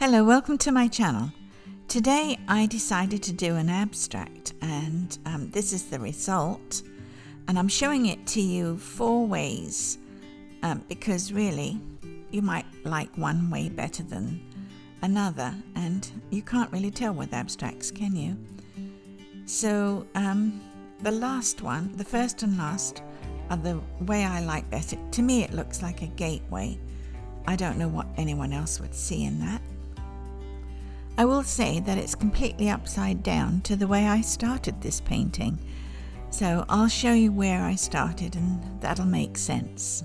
Hello, welcome to my channel. Today I decided to do an abstract and this is the result, and I'm showing it to you 4 ways because really you might like one way better than another, and you can't really tell with abstracts, can you? So the last one, the first and last, are the way I like better. To me it looks like a gateway. I don't know what anyone else would see in that. I will say that it's completely upside down to the way I started this painting. So I'll show you where I started and that'll make sense.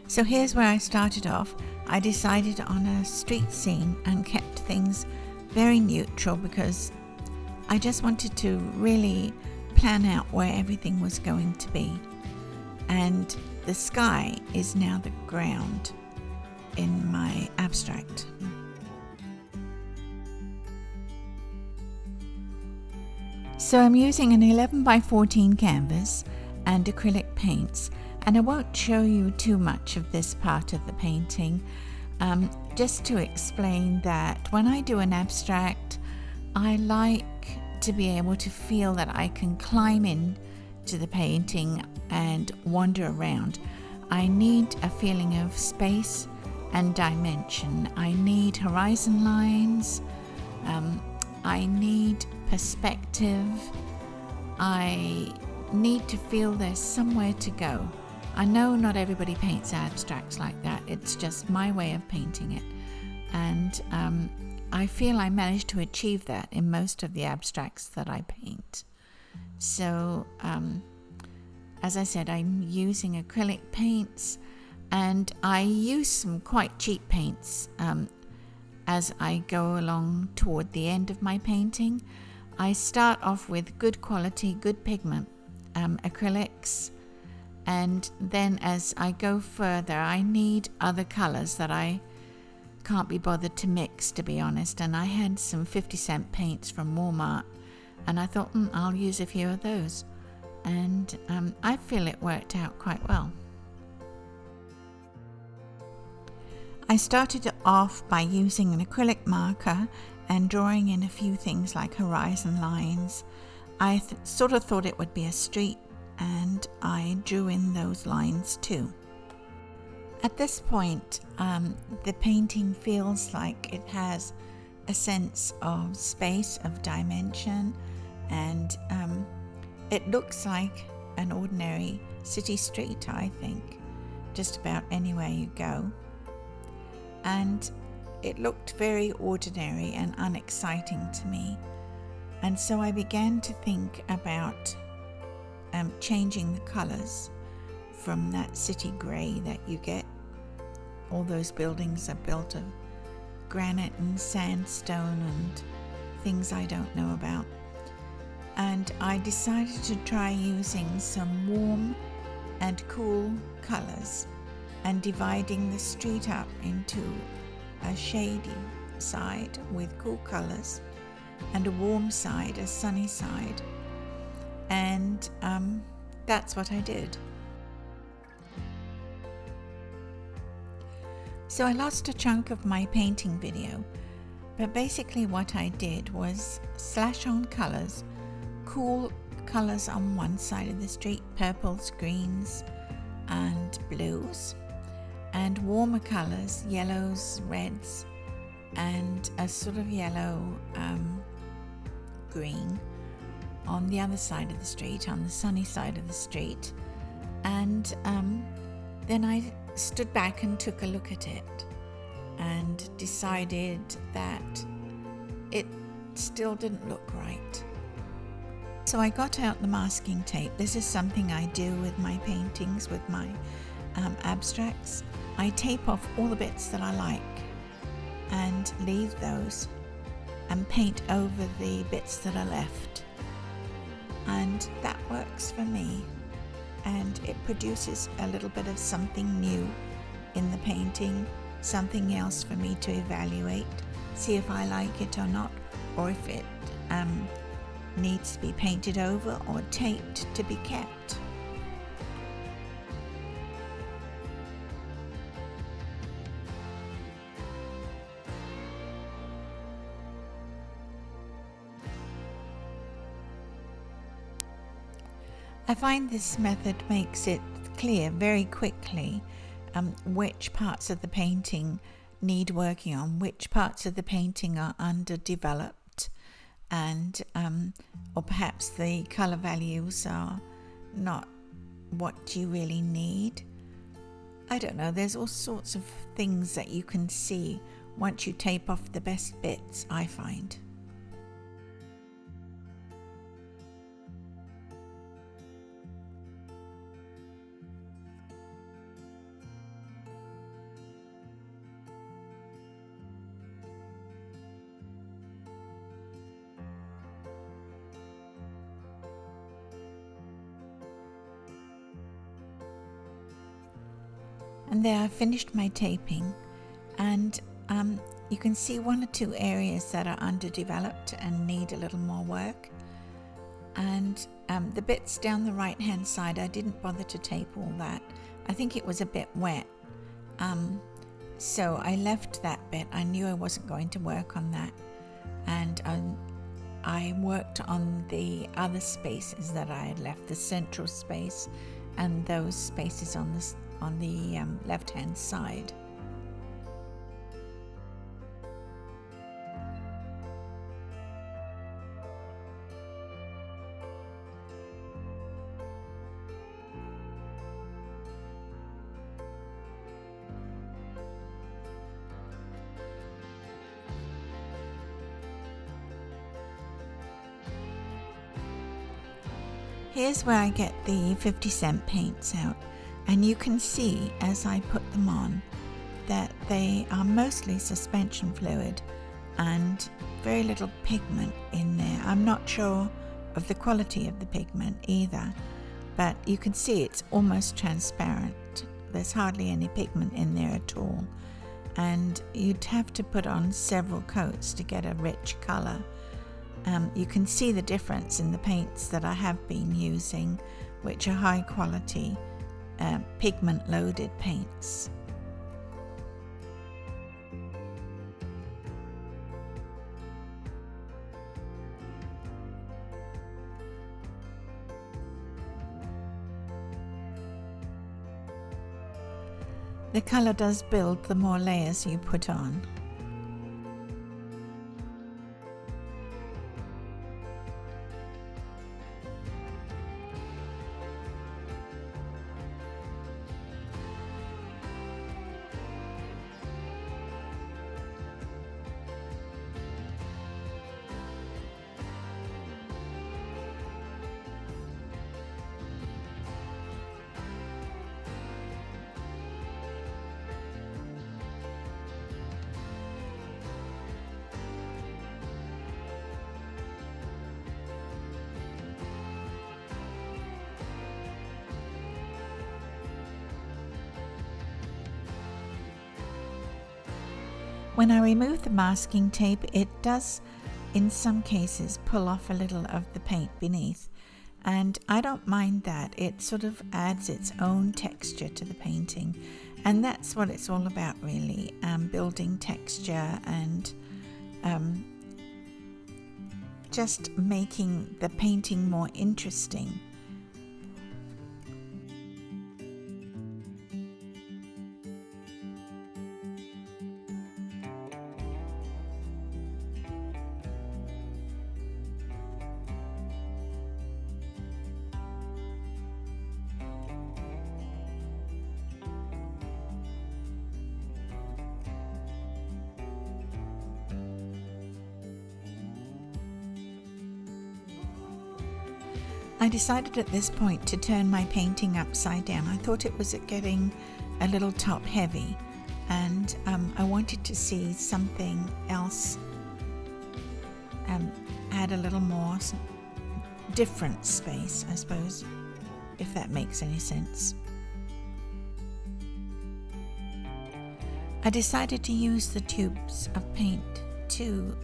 So here's where I started off. I decided on a street scene and kept things very neutral because I just wanted to really plan out where everything was going to be. And the sky is now the ground in my abstract. So I'm using an 11 by 14 canvas and acrylic paints, and I won't show you too much of this part of the painting, just to explain that when I do an abstract, I like to be able to feel that I can climb in to the painting and wander around. I need a feeling of space and dimension. I need horizon lines. I need perspective. I need to feel there's somewhere to go. I know not everybody paints abstracts like that. It's just my way of painting it. And I feel I managed to achieve that in most of the abstracts that I paint. So, as I said, I'm using acrylic paints, and I use some quite cheap paints as I go along toward the end of my painting. I start off with good quality, good pigment acrylics, and then as I go further I need other colors that I can't be bothered to mix, to be honest, and I had some 50-cent paints from Walmart and I thought I'll use a few of those, and I feel it worked out quite well. I started off by using an acrylic marker and drawing in a few things like horizon lines. I sort of thought it would be a street, and I drew in those lines too. At this point, the painting feels like it has a sense of space, of dimension, and it looks like an ordinary city street, I think, just about anywhere you go. And it looked very ordinary and unexciting to me. And so I began to think about changing the colors from that city grey that you get. All those buildings are built of granite and sandstone and things I don't know about. And I decided to try using some warm and cool colors and dividing the street up into a shady side with cool colors and a warm side, a sunny side, and that's what I did. So I lost a chunk of my painting video, but basically what I did was slash on colors, cool colors on one side of the street, purples, greens and blues, and warmer colors, yellows, reds, and a sort of yellow green on the other side of the street, on the sunny side of the street. And then I stood back and took a look at it and decided that it still didn't look right. So I got out the masking tape. This is something I do with my paintings, with my abstracts. I tape off all the bits that I like and leave those and paint over the bits that are left, and that works for me, and it produces a little bit of something new in the painting, something else for me to evaluate, see if I like it or not, or if it needs to be painted over or taped to be kept. I find this method makes it clear very quickly which parts of the painting need working on, which parts of the painting are underdeveloped, and or perhaps the color values are not what you really need. I don't know, there's all sorts of things that you can see once you tape off the best bits, I find. And there I finished my taping, and you can see one or two areas that are underdeveloped and need a little more work. And the bits down the right hand side, I didn't bother to tape all that. I think it was a bit wet, so I left that bit. I knew I wasn't going to work on that, and I worked on the other spaces that I had left, the central space and those spaces on the left hand side. Here's where I get the 50-cent paints out, and you can see as I put them on that they are mostly suspension fluid and very little pigment in there. I'm not sure of the quality of the pigment either, but you can see it's almost transparent. There's hardly any pigment in there at all, and you'd have to put on several coats to get a rich color. You can see the difference in the paints that I have been using, which are high quality pigment loaded paints. The color does build the more layers you put on. When I remove the masking tape, it does in some cases pull off a little of the paint beneath, and I don't mind that. It sort of adds its own texture to the painting, and that's what it's all about really, building texture and just making the painting more interesting. I decided at this point to turn my painting upside down. I thought it was getting a little top heavy, and I wanted to see something else add a little more different space, I suppose, if that makes any sense. I decided to use the tubes of paint to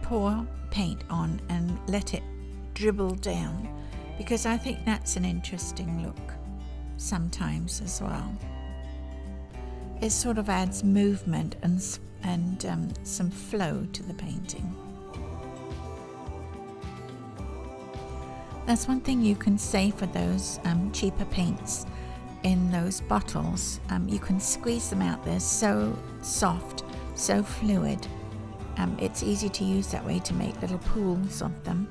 pour paint on and let it dribble down, because I think that's an interesting look sometimes as well. It sort of adds movement and some flow to the painting. That's one thing you can say for those cheaper paints in those bottles. You can squeeze them out. They're so soft, so fluid. It's easy to use that way to make little pools of them.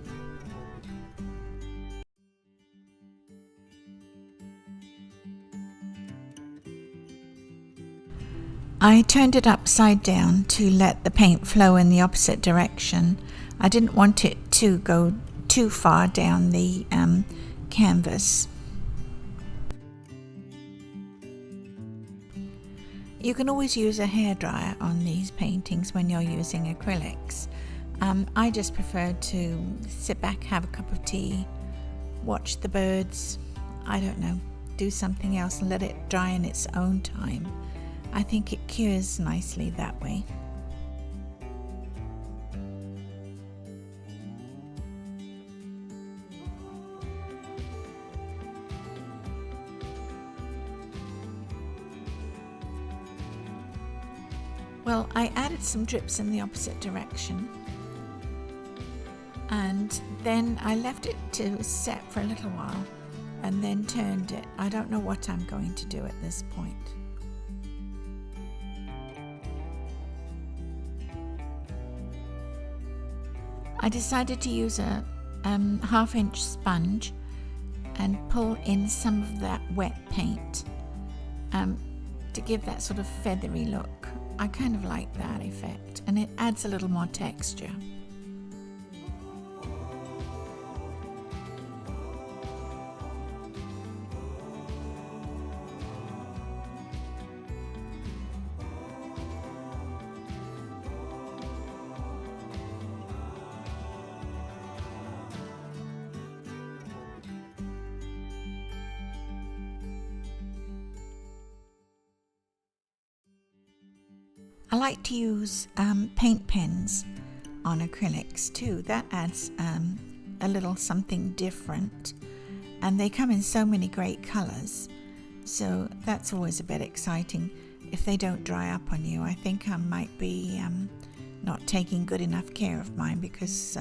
I turned it upside down to let the paint flow in the opposite direction. I didn't want it to go too far down the canvas. You can always use a hairdryer on these paintings when you're using acrylics. I just prefer to sit back, have a cup of tea, watch the birds, I don't know, do something else and let it dry in its own time. I think it cures nicely that way. Well, I added some drips in the opposite direction, and then I left it to set for a little while and then turned it. I don't know what I'm going to do at this point. I decided to use a half-inch sponge and pull in some of that wet paint to give that sort of feathery look. I kind of like that effect, and it adds a little more texture. I like to use paint pens on acrylics too. That adds a little something different, and they come in so many great colors, so that's always a bit exciting if they don't dry up on you. I think I might be not taking good enough care of mine, because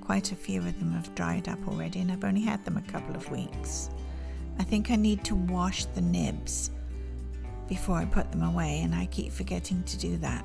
quite a few of them have dried up already, and I've only had them a couple of weeks. I think I need to wash the nibs before I put them away, and I keep forgetting to do that.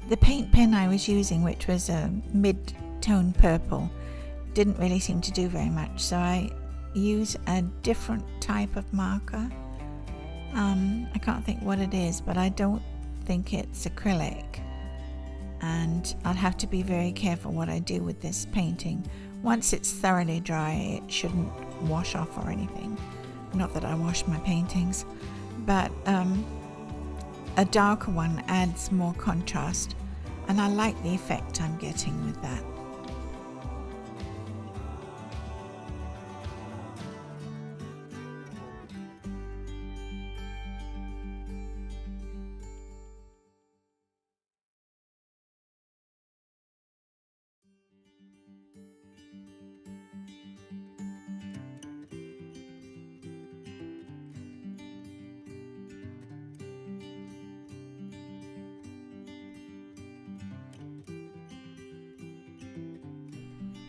The paint pen I was using, which was a mid-tone purple, didn't really seem to do very much, so I use a different type of marker. I can't think what it is, but I don't think it's acrylic, and I'll have to be very careful what I do with this painting. Once it's thoroughly dry, it shouldn't wash off or anything. Not that I wash my paintings, but a darker one adds more contrast, and I like the effect I'm getting with that.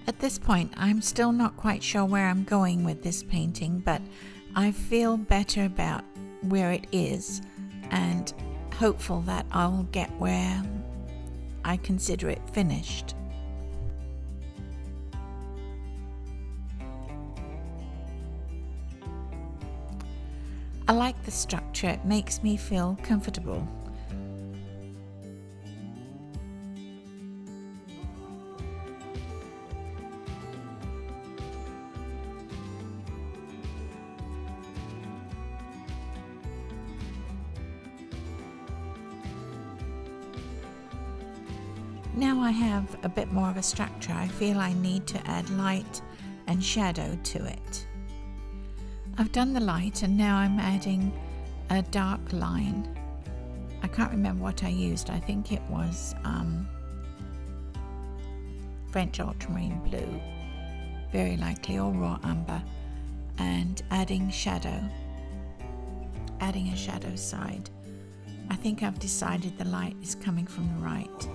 At this point, I'm still not quite sure where I'm going with this painting, but I feel better about where it is and hopeful that I'll get where I consider it finished. I like the structure, it makes me feel comfortable. now I have a bit more of a structure. I feel I need to add light and shadow to it. I've done the light and now I'm adding a dark line. I can't remember what I used. I think it was French ultramarine blue, very likely, or raw umber, and adding shadow, adding a shadow side. I think I've decided the light is coming from the right.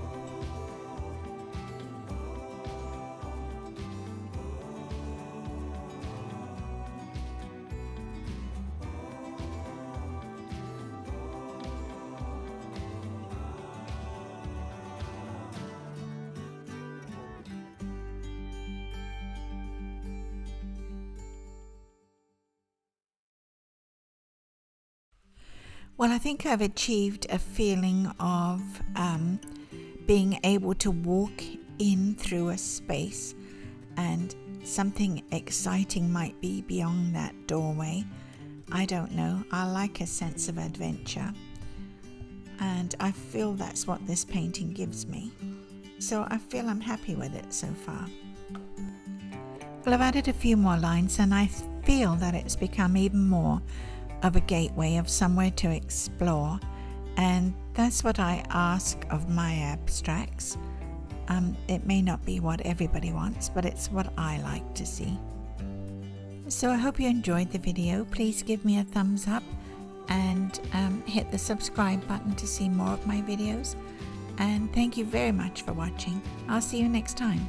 Well, I think I've achieved a feeling of being able to walk in through a space, and something exciting might be beyond that doorway. I don't know. I like a sense of adventure, and I feel that's what this painting gives me. So I feel I'm happy with it so far. Well, I've added a few more lines and I feel that it's become even more of a gateway, of somewhere to explore, and that's what I ask of my abstracts. It may not be what everybody wants, but it's what I like to see. So I hope you enjoyed the video. Please give me a thumbs up and hit the subscribe button to see more of my videos, and thank you very much for watching. I'll see you next time.